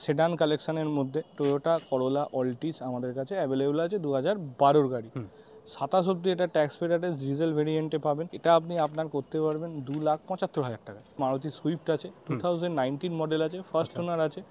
Sedan কালেকশনের মধ্যে Toyota করোলা অল্টিস আমাদের কাছে অ্যাভেলেবল আছে 2012 গাড়ি। 27 অব্দি এটা ট্যাক্স পেডারে ডিজেল ভেরিয়েন্টে পাবেন। এটা আপনি আপনার করতে পারবেন 2,75,000 টাকা। মারুতি সুইফট আছে 2019 মডেল আছে, ফার্স্ট ওনার আছে,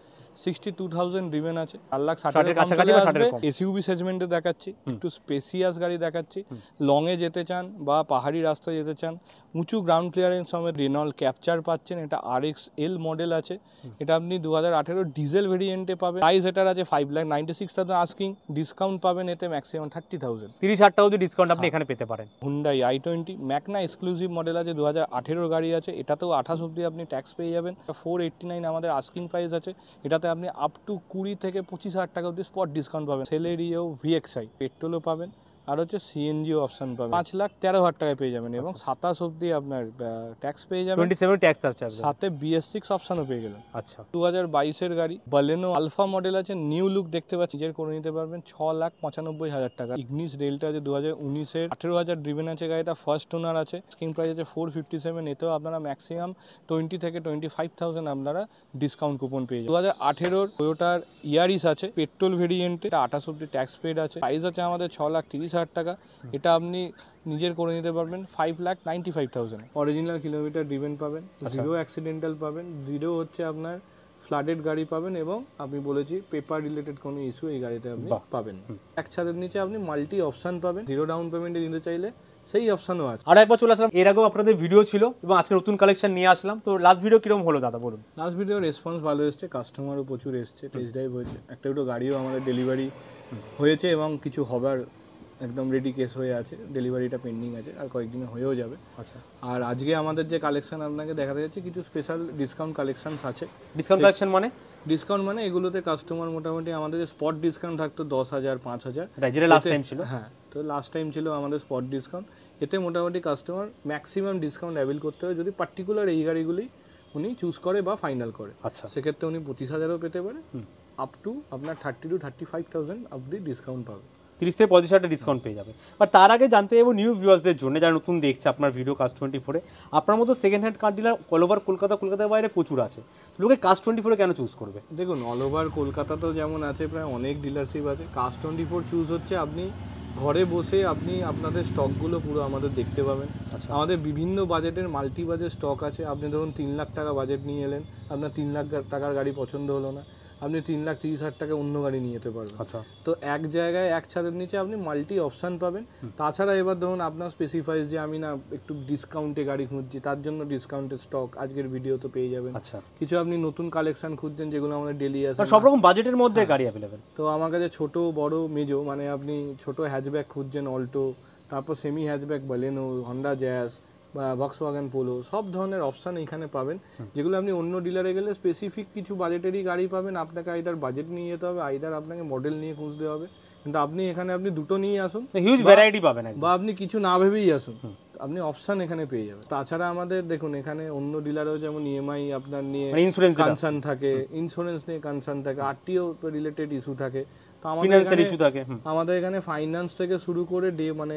62,000 ড্রিভেন আছে, 4,60,000 কাছাকাছি আসবে। এসইউভি সেগমেন্টে দেখাচ্ছি, একটু স্পেসিয়াস গাড়ি দেখাচ্ছি। লংয়ে যেতে চান বা পাহাড়ি রাস্তায় যেতে চান, উঁচু গ্রাউন্ড ক্লিয়ারেন্স সমেত রেনল্ট ক্যাপচার পাচ্ছেন। এটা RXL মডেল আছে, এটা আপনি 2018 ডিজেল ভেরিয়েন্টে পাবেন। প্রাইস এটার আছে 5,96,000 আস্কিং, ডিসকাউন্ট পাবেন এতে ম্যাক্সিমাম 30,000। 30,000 অবধি ডিসকাউন্ট আপনি এখানে পেতে পারেন। হুন্ডাই i20 ম্যাকনা এক্সক্লুসিভ মডেল আছে 2018 গাড়ি আছে, এটাতেও 28 অব্দি আপনি ট্যাক্স পেয়ে যাবেন। 489 আমাদের আস্কিং প্রাইস আছে, এটাতে আপনি আপ টু 20 থেকে 25,000 টাকা অব্দি স্পট ডিসকাউন্ট পাবেন। সেলেরিও VXI পেট্রোলও পাবেন, আর হচ্ছে CNG অপশন পাবেন। 5,13,000 টাকায় পেয়ে যাবেন এবং 27 অব্দি আপনার ট্যাক্স পেয়ে যাবেন। 27 ট্যাক্স আছে, সাথে BS6 অপশনও পেয়ে গেলেন। আচ্ছা, 2022 গাড়ি বালেনো আলফা মডেল আছে, নিউ লুক দেখতে পাচ্ছি, নিজের করে নিতে পারবেন 6,95,000 টাকা। ইগনিস রেলটা আছে 2019-এর, 18,000 ড্রিভেন আছে গাড়িটা, ফার্স্ট ওনার আছে, স্কিং প্রাইস আছে 457। এতেও আপনারা ম্যাক্সিমাম 20 থেকে 25,000 আপনারা ডিসকাউন্ট কুপন পেয়ে যাবেন। 2018 টয়োটার ইয়ারিস আছে পেট্রোল ভেরিয়েন্টে, 28 অব্দি ট্যাক্স পেড আছে, প্রাইস আছে আমাদের 6,30,000 টাকা। এটা আপনি নিজের করে নিতে পারবেন 5,95,000। অরিজিনাল কিলোমিটার ড্রিভেন পাবেন, জিরো অ্যাক্সিডেন্টাল পাবেন, জিরো হচ্ছে আপনার ফ্লাডেড গাড়ি পাবেন, এবং আমি বলেছি পেপার রিলেটেড কোনো ইস্যু এই গাড়িতে আপনি পাবেন। এক ছাদের নিচে আপনি মাল্টি অপশন পাবেন, জিরো ডাউন পেমেন্টে নিতে চাইলে সেই অপশনও আছে। আর একবার চলে আসলাম, এর আগেও আপনাদের ভিডিও ছিল এবং আজকে নতুন কালেকশন নিয়ে আসলাম। তো লাস্ট ভিডিও কিরকম হলো দাদা বলুন? লাস্ট ভিডিও রেসপন্স ভালো এসছে, কাস্টমারও প্রচুর এসছে, টেস্ট ড্রাইভ হয়েছে, একটা দুটো গাড়িও আমাদের ডেলিভারি হয়েছে এবং কিছু হবার একদম রেডি কেস হয়ে আছে, ডেলিভারিটা পেন্ডিং আছে, আর কয়েকদিনে হয়েও যাবে। আচ্ছা, আর আজকে আমাদের যে কালেকশন আপনাকে দেখাতে যাচ্ছে, কিছু স্পেশাল ডিসকাউন্ট কালেকশনস আছে। ডিসকাউন্ট কালেকশন মানে? ডিসকাউন্ট মানে এগুলোতে কাস্টমার মোটামুটি আমাদের যে স্পট ডিসকাউন্ট থাকতো 10,000, 5,000, যেটা লাস্ট টাইম ছিল। হ্যাঁ, তো লাস্ট টাইম ছিল আমাদের স্পট ডিসকাউন্ট। এতে মোটামুটি কাস্টমার ম্যাক্সিমাম ডিসকাউন্ট অ্যাভেল করতে হয় যদি পার্টিকুলার এই গাড়িগুলি উনি চুজ করে বা ফাইনাল করে। আচ্ছা, সেক্ষেত্রে উনি 25,000ও পেতে পারে, আপ টু আপনার 30 to 35,000 অব্দি ডিসকাউন্ট পাবে। 30 থেকে 35,000 ডিসকাউন্ট পেয়ে যাবে। বাট তার আগে জানতে যাবো নিউ ভিউয়ার্সদের জন্য, যারা নতুন দেখছে আপনার ভিডিও Cars24-এ, আপনার মতো সেকেন্ড হ্যান্ড কার ডিলার অল ওভার কলকাতার বাইরে প্রচুর আছে, লোকে Cars24-এ কেন চুজ করবে? দেখুন, অল ওভার কলকাতা তো যেমন আছে, প্রায় অনেক ডিলারশিপ আছে। Cars24 চুজ হচ্ছে আপনি ঘরে বসে আপনি আপনাদের স্টকগুলো পুরো আমাদের দেখতে পাবেন। আচ্ছা, আমাদের বিভিন্ন বাজেটের মাল্টি বাজেট স্টক আছে। আপনি ধরুন 3 লাখ টাকা বাজেট নিয়ে এলেন, আপনার 3 লাখ টাকার গাড়ি পছন্দ হলো না, আপনি 3,30,000 টাকা অন্য গাড়ি নিয়ে যেতে পারবেন। আচ্ছা, তো এক জায়গায় এক ছাদের নিচে আপনি মাল্টি অপশান পাবেন। তাছাড়া এবার ধরুন আপনার স্পেসিফাইজ যে আমি না একটু ডিসকাউন্টে গাড়ি খুঁজছি, তার জন্য ডিসকাউন্টের স্টক আজকের ভিডিও তো পেয়ে যাবেন। আচ্ছা, কিছু আপনি নতুন কালেকশন খুঁজছেন যেগুলো আমাদের ডেলি আসে, সব রকম বাজেটের মধ্যে গাড়ি অ্যাভেলেবেল। তো আমার কাছে ছোট বড় মেজো, মানে আপনি ছোট হ্যাচব্যাক খুঁজছেন অল্টো, তারপর সেমি হ্যাচব্যাক বালেনো, হন্ডা জ্যাজ বা ভক্সওয়াগন পোলো, সব ধরনের অপশান এখানে পাবেন, যেগুলো আপনি অন্য ডিলারে গেলে স্পেসিফিক কিছু বাজেটেরই গাড়ি পাবেন। আপনাকে আইদার বাজেট নিয়ে যেতে হবে, আইদার আপনাকে মডেল নিয়ে খুঁজতে হবে। কিন্তু আপনি এখানে আপনি দুটো নিয়ে আসুন, হিউজ ভ্যারাইটি পাবেন, বা আপনি কিছু না ভেবেই আসুন, আপনি অপশান এখানে পেয়ে যাবেন। তাছাড়া আমাদের দেখুন এখানে অন্য ডিলারও যেমন EMI আপনার নিয়ে ইন্স্যুরেন্স কনসার্ন থাকে, ইন্স্যুরেন্স নিয়ে কনসার্ন থাকে, RTO রিলেটেড ইস্যু থাকে। তো আমাদের এখানে ফাইন্যান্স থেকে শুরু করে মানে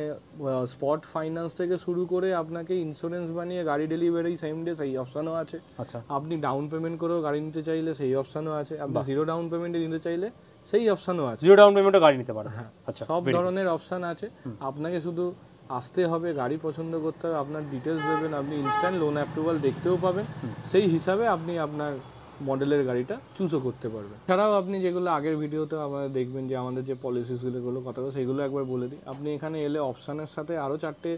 স্পট ফাইন্যান্স থেকে শুরু করে আপনাকে ইন্স্যুরেন্স বানিয়ে গাড়ি ডেলিভারি সেম ডে সেই অপশনও আছে। আচ্ছা, আপনি ডাউন পেমেন্ট করেও গাড়ি নিতে চাইলে সেই অপশনও আছে, আপনি জিরো ডাউন পেমেন্টে নিতে চাইলে সেই অপশনও আছে। জিরো ডাউন পেমেন্টে গাড়ি নিতে পারেন। আচ্ছা, সব ধরনের অপশন আছে। আপনাকে শুধু আসতে হবে, গাড়ি পছন্দ করতে হবে, আপনার ডিটেলস দেবেন, আপনি ইনস্ট্যান্ট লোন অ্যাপ্রুভাল দেখতেও পাবেন। সেই হিসাবে আপনি আপনার মডেলের গাড়িটা চুজও করতে পারবেন। এছাড়াও আপনি যেগুলো আগের ভিডিওতে আমাদের দেখবেন যে আমাদের যে পলিসিসগুলো কথা, সেগুলো একবার বলে দিই। আপনি এখানে এলে অপশানের সাথে আরও 4টে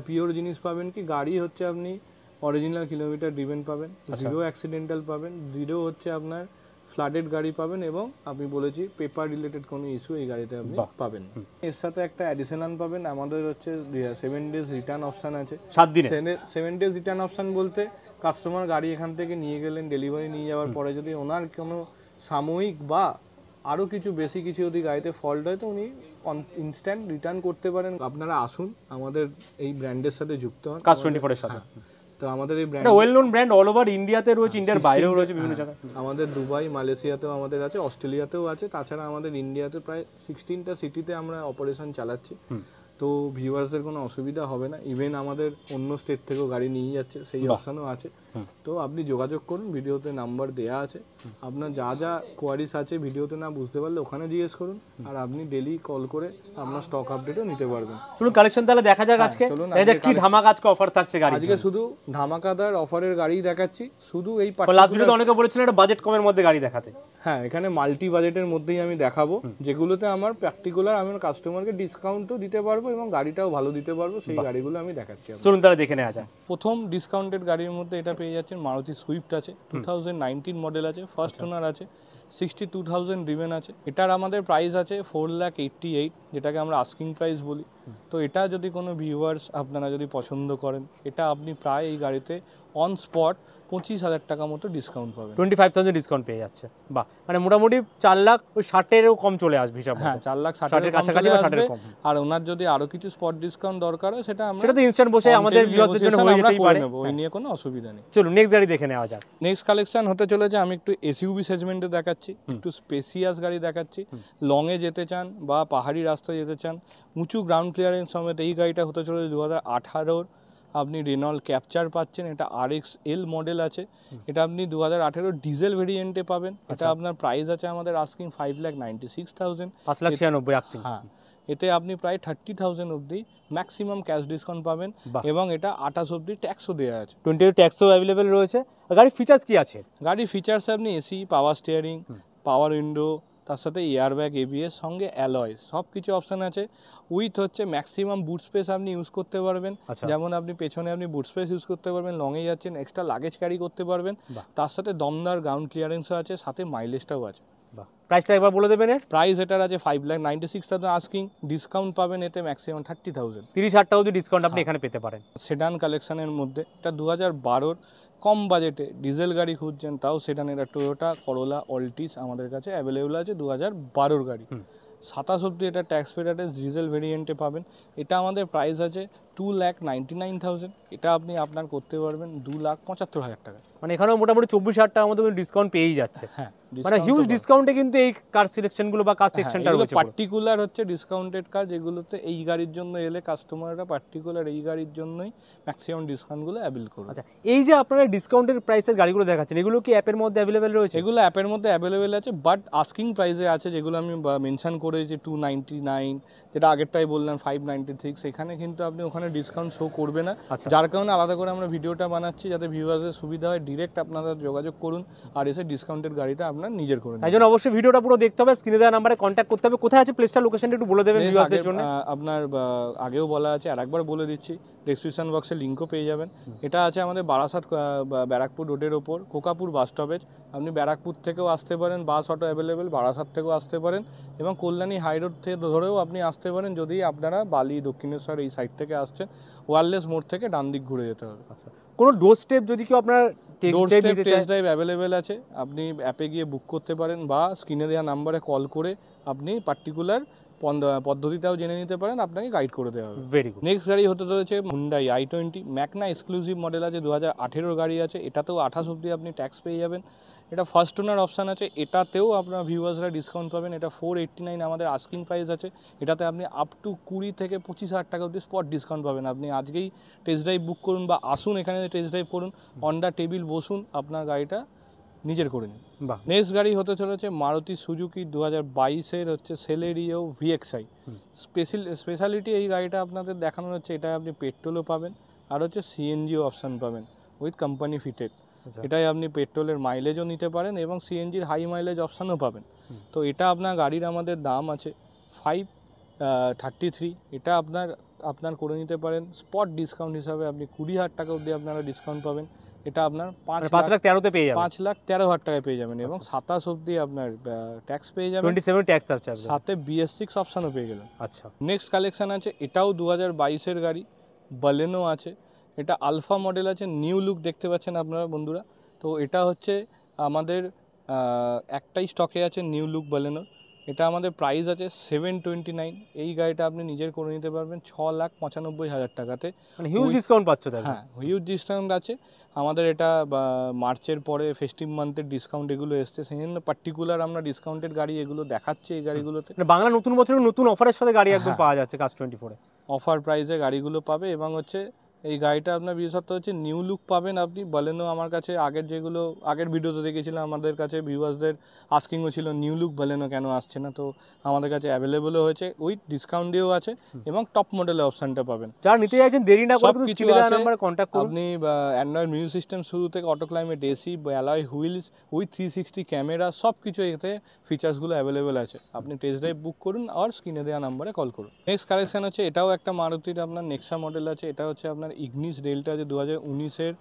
পিওর জিনিস পাবেন। কি গাড়ি হচ্ছে আপনি অরিজিনাল কিলোমিটার ড্রিভেন পাবেন, জিরো অ্যাক্সিডেন্টাল পাবেন, জিরো হচ্ছে আপনার ফ্লাডেড গাড়ি পাবেন, এবং আমি বলেছি পেপার রিলেটেড কোনো ইস্যু এই গাড়িতে আপনি পাবেন। এর সাথে একটা অ্যাডিশনাল পাবেন, আমাদের হচ্ছে 7 days রিটার্ন অপশান আছে। 7 days রিটার্ন অপশান বলতে কাস্টমার গাড়ি এখান থেকে নিয়ে গেলেন, ডেলিভারি নিয়ে যাওয়ার পরে যদি ওনার কোনো সাময়িক বা আরও কিছু বেশি কিছু যদি গাড়িতে ফল্ট হয়, তো উনি ইনস্ট্যান্ট রিটার্ন করতে পারেন। আপনারা আসুন, আমাদের এই ব্র্যান্ডের সাথে যুক্ত হন, Cars24-এর সাথে। তো আমাদের এই brand well known brand all over ইন্ডিয়াতে রয়েছে, ইন্ডিয়ার বাইরেও রয়েছে বিভিন্ন জায়গায়। আমাদের দুবাই, মালয়েশিয়াতেও আমাদের আছে, অস্ট্রেলিয়াতেও আছে। তাছাড়া আমাদের ইন্ডিয়াতে প্রায় 16টা সিটিতে আমরা অপারেশন চালাচ্ছি। তো ভিউয়ার্সদের কোনো অসুবিধা হবে না, ইভেন আমাদের অন্য স্টেট থেকেও গাড়ি নিয়ে যাচ্ছে, সেই অপশানও আছে। তো আপনি যোগাযোগ করুন, ভিডিওতে নাম্বার দেয়া আছে, আপনার যা যা কোয়ারিজ আছে ভিডিওতে না বুঝতে পারলে ওখানে জিজ্ঞেস করুন, আর আপনি ডেলি কল করে আপনার স্টক আপডেটও নিতে পারবেন। চলুন কালেকশন তাহলে দেখা যাক আজকে, দেখা যাক কি ধামাকা আজকে অফার থাকছে গাড়ি। আজকে শুধু ধামাকাদার অফারের গাড়ি দেখাচ্ছি, শুধু এই লাস্ট ভিডিওতে অনেকে বলেছিলেন একটা বাজেট কমের মধ্যে গাড়ি দেখাতে। হ্যাঁ, এখানে মাল্টি বাজেটের মধ্যেই আমি দেখাবো, যেগুলোতে আমার পার্টিকুলার আমি কাস্টমারকে ডিসকাউন্টও দিতে পারবো এবং গাড়িটাও ভালো দিতে পারবো, সেই গাড়িগুলো আমি দেখাচ্ছি। চলুন তাহলে দেখে নেওয়া যাক। প্রথম ডিসকাউন্টেড গাড়ির মধ্যে এটা পেয়ে যাচ্ছেন মারুতি সুইফট আছে, 2019 মডেল আছে, ফার্স্ট ওনার আছে, 62,000 ড্রিভেন আছে। এটার আমাদের প্রাইস আছে 4,88,000, যেটাকে আমরা আস্কিং প্রাইস বলি। তো এটা যদি কোনো ভিউয়ার্স আপনারা যদি পছন্দ করেন, এটা আপনি প্রায় এই গাড়িতে অন স্পট 25,000 টাকা মতো ডিসকাউন্ট পাবেন। 25,000 ডিসকাউন্ট পেয়ে যাচ্ছে, বাহ, মানে মোটামুটি 4,60,000-এরও কম চলে আসবে হিসাব মতো। হ্যাঁ, 4,60,000 কাছাকাছি বা 60,000 কম। আর ওনার যদি আরো কিছু স্পট ডিসকাউন্ট দরকার হয় সেটা আমরা সেটা তো ইনস্ট্যান্ট বসে আমাদের ভিউয়ারদের জন্য হয়ে যেতেই পারে, ওই নিয়ে কোনো অসুবিধা নেই। চলুন নেক্সট গাড়ি দেখে নেওয়া যাক। নেক্সট কালেকশন হতে চলেছে, আমি একটু এসইউভি সেগমেন্টে দেখাচ্ছি, একটু স্পেসিয়াস গাড়ি দেখাচ্ছি। লংয়ে যেতে চান বা পাহাড়ি রাস্তায় যেতে চান, উঁচু গ্রাউন্ড ক্লিয়ারেন্স সমেত এই গাড়িটা হতে চলেছে 2018 আপনি রেনল্ট ক্যাপচার পাচ্ছেন। এটা RXL মডেল আছে, এটা আপনি 2018 ডিজেল ভেরিয়েন্টে পাবেন। এটা আপনার প্রাইস আছে আমাদের আস্কিং 5,96,000, 5,96,000 আস্কিং। হ্যাঁ, এতে আপনি প্রায় 30,000 অবধি ম্যাক্সিমাম ক্যাশ ডিসকাউন্ট পাবেন এবং এটা 28 অবধি ট্যাক্সও দেওয়া আছে। 28 ট্যাক্সও অ্যাভেলেবেল রয়েছে। গাড়ির ফিচার্স কি আছে? গাড়ির ফিচার্স আপনি এসি, পাওয়ার স্টিয়ারিং, পাওয়ার উইন্ডো, তার সাথে এয়ারব্যাগ, ABS, সঙ্গে অ্যালয়, সব কিছু অপশান আছে। উইথ হচ্ছে ম্যাক্সিমাম বুট স্পেস আপনি ইউজ করতে পারবেন, যেমন আপনি পেছনে আপনি বুট স্পেস ইউজ করতে পারবেন, লংয়ে যাচ্ছেন এক্সট্রা লাগেজ ক্যারি করতে পারবেন, তার সাথে দমদার গ্রাউন্ড ক্লিয়ারেন্সও আছে, সাথে মাইলেজটাও আছে। প্রাইসটা একবার বলে দেবেন। প্রাইস এটার আছে 5,96,000 আস্কিং, ডিসকাউন্ট পাবেন এতে ম্যাক্সিমাম 30,000, 30,000 টাকা অবধি ডিসকাউন্ট আপনি এখানে পেতে পারেন। সেডান কালেকশনের মধ্যে এটা 2012 কম বাজেটে ডিজেল গাড়ি খুঁজছেন, তাও সেডানের টয়োটা করোলা অল্টিস আমাদের কাছে অ্যাভেলেবল আছে, 2012 গাড়ি। 27 অবধি এটা ট্যাক্স পেড ডিজেল ভেরিয়েন্টে পাবেন। এটা আমাদের প্রাইস আছে 2,99,000, এটা আপনি আপনার করতে পারবেন 2,75,000 টাকা। মানে এখানেও মোটামুটি 24,000 টাকার মতো ডিসকাউন্ট পেয়েই যাচ্ছে। হ্যাঁ, মানে হিউজ ডিসকাউন্টে কিন্তু এই কার সিলেকশনগুলো বা কার সেকশনটা রয়েছে। পার্টিকুলার হচ্ছে ডিসকাউন্টেড কার, যেগুলোতে এই গাড়ির জন্য এলে কাস্টমাররা পার্টিকুলার এই গাড়ির জন্যই ম্যাক্সিমাম ডিসকাউন্টগুলো অ্যাভেল করবে। আচ্ছা, এই যে আপনারা ডিসকাউন্টের প্রাইসের গাড়িগুলো দেখাচ্ছেন, এগুলো কি অ্যাপের মধ্যে অ্যাভেলেবেল রয়েছে? এগুলো অ্যাপের মধ্যে অ্যাভেলেবেল আছে, বাট আস্কিং প্রাইসে আছে, যেগুলো আমি মেনশন করেছি 299, যেটা আগেরটাই বললাম 596, এখানে কিন্তু আপনি ওখানে ডিসকাউন্ট শো করবে না। যার কারণে আলাদা করে আমরা ভিডিওটা বানাচ্ছি, যাতে ভিউয়ার্সের সুবিধা হয়। ডিরেক্ট আপনারা যোগাযোগ করুন আর এসে ডিসকাউন্টেড গাড়িটা আপনার নিজের করে নিন। অবশ্যই ভিডিওটা পুরো দেখতে হবে, স্ক্রিনে দেওয়া নাম্বারে কন্ট্যাক্ট করতে হবে। কোথায় আছে প্লেসটা, লোকেশনটা একটু বলে দেবেন ভিউয়ারদের জন্য। আপনার আগেও বলা আছে, আরেকবার বলে দিচ্ছি, ডেসক্রিপশন বক্সে লিংকও পেয়ে যাবেন। এটা আছে আমাদের বারাসাত ব্যারাকপুর রোডের ওপর, কোকাপুর বাস স্টপেজ। আপনি ব্যারাকপুর থেকেও আসতে পারেন, বাস অটো অ্যাভেলেবেল, বারাসাত থেকেও আসতে পারেন এবং কল্যাণী হাই রোড থেকে ধরেও আপনি আসতে পারেন, যদি আপনারা বালি দক্ষিণেশ্বর এই সাইড থেকে আসছেন। ওয়্যারলেস মোড় থেকে ডান দিক ঘুরে যেতে হবে। আচ্ছা, কোনো ডোর স্টেপ যদি কেউ আপনার টেস্ট ড্রাইভ অ্যাভেলেবেল আছে, আপনি অ্যাপে গিয়ে বুক করতে পারেন বা স্ক্রিনে দেওয়া নাম্বারে কল করে আপনি পার্টিকুলার পদ্ধতিটাও জেনে নিতে পারেন, আপনাকে গাইড করে দেওয়া হবে। Very good. নেক্সট গাড়ি হতে চলেছে Hyundai i20 Magna exclusive model আছে, 2018 গাড়ি আছে। এটাতেও 28 অবধি আপনি ট্যাক্স পেয়ে যাবেন। এটা ফার্স্ট ওনার অপশান আছে, এটাতেও আপনার ভিউয়ার্সরা ডিসকাউন্ট পাবেন। এটা 489 আমাদের আস্কিং প্রাইস আছে। এটাতে আপনি আপ টু 20 থেকে 25,000 টাকা অবধি স্পট ডিসকাউন্ট পাবেন। আপনি আজকেই টেস্ট ড্রাইভ বুক করুন বা আসুন এখানে টেস্ট ড্রাইভ করুন, অন দ্য টেবিল বসুন, আপনার গাড়িটা নিজের করে নিন। নেক্সট গাড়ি হতে চলেছে মারুতি সুজুকি 2022-এর হচ্ছে সেলেরিও VXI। স্পেশালিটি এই গাড়িটা আপনাদের দেখানো হচ্ছে, এটা আপনি পেট্রোলও পাবেন আর হচ্ছে CNG অপশান পাবেন উইথ কোম্পানি ফিটেড। এটাই আপনি পেট্রোলের মাইলেজও নিতে পারেন এবং CNGর হাই মাইলেজ অপশানও পাবেন। তো এটা আপনার গাড়ির আমাদের দাম আছে 533, এটা আপনার করে নিতে পারেন স্পট ডিসকাউন্ট হিসাবে। আপনি 20,000 টাকা অবধি আপনারা ডিসকাউন্ট পাবেন। এটা আপনার 5,13,000 পেয়ে যাবেন, 5,13,000 টাকায় পেয়ে যাবেন এবং 27 অবধি আপনার ট্যাক্স পেয়ে যাবেন, 27 ট্যাক্স আছে, সাথে BS6 অপশানও পেয়ে গেলেন। আচ্ছা, নেক্সট কালেকশন আছে, এটাও 2022-এর গাড়ি, বালেনো আছে। এটা আলফা মডেল আছে, নিউ লুক দেখতে পাচ্ছেন আপনারা বন্ধুরা। তো এটা হচ্ছে আমাদের একটাই স্টকে আছে নিউ লুক বালেনো। এটা আমাদের প্রাইস আছে 729। এই গাড়িটা আপনি নিজের করে নিতে পারবেন 6,95,000 টাকাতে। মানে হিউজ ডিসকাউন্ট পাচ্ছ। হ্যাঁ, হিউজ ডিসকাউন্ট আছে আমাদের। এটা মার্চের পরে ফেস্টিভ মান্থের ডিসকাউন্ট এগুলো এসছে, সেই জন্য পার্টিকুলার আমরা ডিসকাউন্টেড গাড়ি এগুলো দেখাচ্ছি। এই গাড়িগুলোতে বাংলা নতুন বছরের নতুন অফারের সাথে গাড়ি একদম পাওয়া যাচ্ছে কাজ 24-এ। অফার প্রাইসে গাড়িগুলো পাবে। এবং হচ্ছে এই গাড়িটা আপনার বিশেষত্ব হচ্ছে নিউ লুক পাবেন আপনি। বলেনো আমার কাছে আগের ভিডিওতে দেখেছিলাম, আমাদের কাছে ভিউয়ার্সদের আস্কিংও ছিল নিউ লুক বলেনো কেন আসছে না, তো আমাদের কাছে অ্যাভেলেবলও হয়েছে, উইথ ডিসকাউন্ট দিয়েও আছে এবং টপ মডেলের অপশানটা পাবেন। যারা নিতে চাইছেন দেরি না করে সব কিন্তু কিছু স্ক্রিনে দেওয়া আছে। নাম্বারে কন্ট্যাক্ট করুন। আপনি অ্যান্ড্রয়েড মিউজিক সিস্টেম শুরু থেকে auto climate AC, alloy wheels with 360 camera, সব কিছু এতে ফিচার্সগুলো অ্যাভেলেবেল আছে। আপনি টেস্ট ড্রাইভ বুক করুন আর স্ক্রিনে দেওয়া নাম্বারে কল করুন। নেক্সট কালেকশন হচ্ছে, এটাও একটা মারুতির আপনার নেক্সা মডেল আছে। এটা হচ্ছে আপনার ইগনিস ডেল্টা আছে 2019-এর,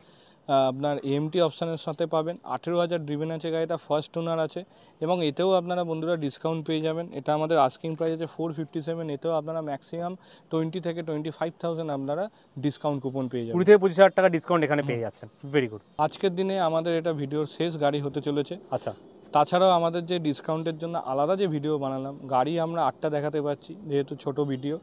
আপনার এএমটি অপশানের সাথে পাবেন। 18,000 ড্রিভেন আছে গাড়িটা, ফার্স্ট ওনার আছে এবং এতেও আপনারা বন্ধুরা ডিসকাউন্ট পেয়ে যাবেন। এটা আমাদের আস্কিং প্রাইস আছে 457, এতেও আপনারা ম্যাক্সিমাম 20 থেকে 25,000 আপনারা ডিসকাউন্ট কুপন পেয়ে যাবেন। 20 থেকে 25,000 টাকা ডিসকাউন্ট এখানে পেয়ে যাচ্ছেন। Very good. আজকের দিনে আমাদের এটা ভিডিওর শেষ গাড়ি হতে চলেছে। আচ্ছা, তাছাড়াও আমাদের যে ডিসকাউন্টের জন্য আলাদা যে ভিডিও বানালাম, গাড়ি আমরা 8টা দেখাতে পারছি যেহেতু ছোট ভিডিও।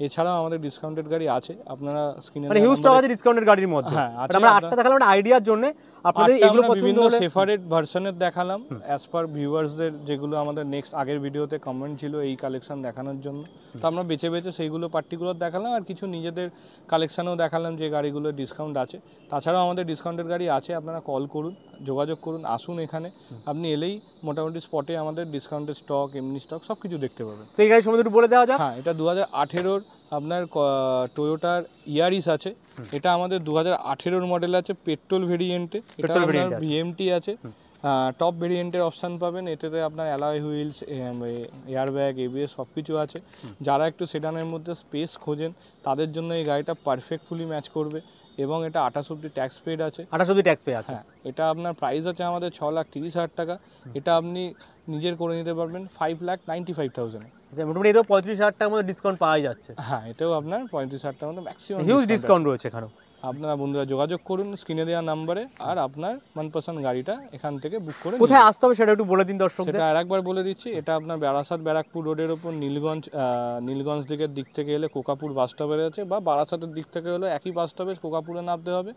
এছাড়াও আমাদের ডিসকাউন্টেড গাড়ি আছে, আপনারা স্ক্রিনে মানে হিউজ টাকা আছে ডিসকাউন্টের গাড়ির মধ্যে। হ্যাঁ বাট আমরা 8টা দেখালাম একটা আইডিয়ার জন্য, আপনাদের এগুলো পছন্দ বিভিন্ন হলে সেপারেট ভার্সনের দেখালাম অ্যাজ পার ভিউয়ার্সদের, যেগুলো আমাদের নেক্সট আগের ভিডিওতে কমেন্ট ছিল এই কালেকশন দেখানোর জন্য, তো আমরা বেছে বেছে সেইগুলো পার্টিকুলার দেখালাম আর কিছু নিজেদের কালেকশনও দেখালাম যে গাড়িগুলো ডিসকাউন্ট আছে। তাছাড়াও আমাদের ডিসকাউন্টের গাড়ি আছে, আপনারা কল করুন, যোগাযোগ করুন, আসুন এখানে। আপনি এলেই মোটামুটি স্পটে আমাদের ডিসকাউন্টের স্টক, এমনি স্টক সব কিছু দেখতে পাবেন। তো এই গাড়ির সম্বন্ধে একটু বলে দেওয়া যাক। হ্যাঁ, এটা 2018-র আপনার টয়োটার ইয়ারিস আছে। এটা আমাদের 2018-র মডেল আছে, পেট্রোল ভেরিয়েন্টে। এটা আপনার ভিএমটি আছে, টপ ভেরিয়েন্টের অপশান পাবেন। এটাতে আপনার অ্যালয় হুইলস, এয়ারব্যাগ, এবিএস সব কিছু আছে। যারা একটু সেডানের মধ্যে স্পেস খোঁজেন তাদের জন্য এই গাড়িটা পারফেক্টফুলি ম্যাচ করবে। এবং এটা 28 অব্দি ট্যাক্স পেড আছে। 28 অব্দি ট্যাক্স পে আছে। হ্যাঁ, এটা আপনার প্রাইস আছে আমাদের 6,30,000 টাকা। এটা আপনি নিজের করে নিতে পারবেন 5,95,000। মোটামুটি এতেও 35,000 টাকার মধ্যে ডিসকাউন্ট পাওয়া যাচ্ছে। হ্যাঁ, এটাও আপনার 35,000 টাকার মধ্যে ম্যাক্সিমাম হিউজ ডিসকাউন্ট রয়েছে এখানেও। আপনারা বন্ধুরা যোগাযোগ করুন স্ক্রিনে দেওয়া নাম্বারে, আর আপনার মনপসন্দ গাড়িটা এখান থেকে বুক করে কোথায় আসতে হবে সেটা একটু বলে দিন দর্শকদের। সেটা আরেকবার বলে দিচ্ছি, এটা আপনার বারাসাত ব্যারাকপুর রোডের ওপর নীলগঞ্জ দিক থেকে এলে কোকাপুর বাস স্টপের আছে, বা বারাসাতের দিক থেকে হলে একই বাস স্টপে কোকাপুরে নামতে হবে।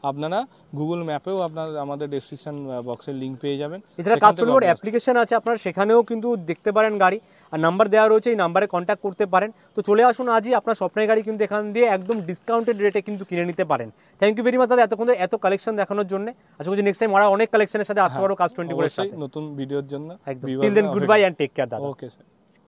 আপনারা গুগল ম্যাপেও আমাদের ডেসক্রিপশন বক্সের লিঙ্ক পেয়ে যাবেন। এছাড়া কাস্টমার অ্যাপ্লিকেশন আছে, আপনারা সেখানেও কিন্তু দেখতে পারেন গাড়ি, আর নাম্বার দেওয়া রয়েছে, এই নাম্বারে কন্ট্যাক্ট করতে পারেন। তো চলে আসুন আজই, আপনার স্বপ্নের গাড়ি কিন্তু এখান দিয়ে একদম ডিসকাউন্টেড রেটে কিন্তু কিনে নিতে পারেন। থ্যাংক ইউ ভেরি মাচ দাদা এতক্ষণ এত কালেকশন দেখানোর জন্য। আশা করছি নেক্সট টাইম আমরা অনেক কালেকশনের সাথে আসতে পারবো কাজ 24 এর সাথে নতুন ভিডিওর জন্য। একদম। Till then good bye and take care দাদা। Okay sir.